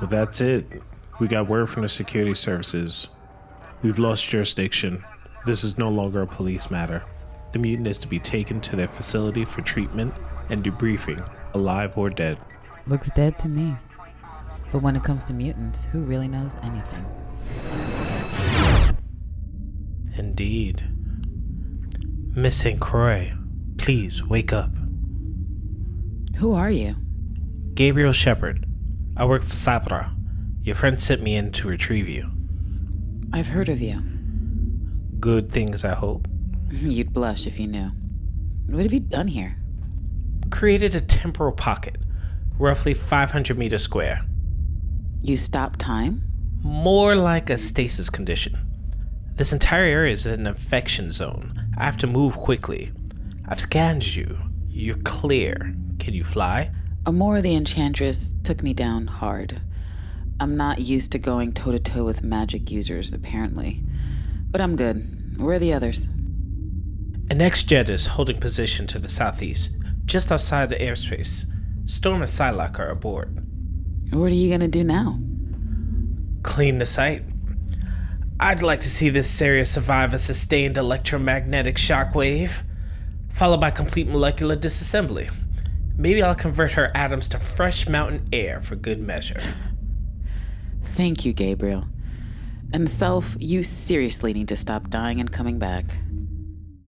Well, that's it. We got word from the security services. We've lost jurisdiction. This is no longer a police matter. The mutant is to be taken to their facility for treatment and debriefing, alive or dead. Looks dead to me. But when it comes to mutants, who really knows anything? Indeed. Miss St. Croix, please wake up. Who are you? Gabriel Shepard. I work for Sabra. Your friend sent me in to retrieve you. I've heard of you. Good things, I hope. You'd blush if you knew. What have you done here? Created a temporal pocket, roughly 500 meters square. You stopped time? More like a stasis condition. This entire area is an infection zone. I have to move quickly. I've scanned you. You're clear. Can you fly? Amora the Enchantress took me down hard. I'm not used to going toe-to-toe with magic users, apparently. But I'm good. Where are the others? An X-Jet is holding position to the southeast, just outside the airspace. Storm and Psylocke are aboard. What are you gonna do now? Clean the site. I'd like to see this area survive a sustained electromagnetic shockwave, followed by complete molecular disassembly. Maybe I'll convert her atoms to fresh mountain air for good measure. Thank you, Gabriel. And Self, you seriously need to stop dying and coming back.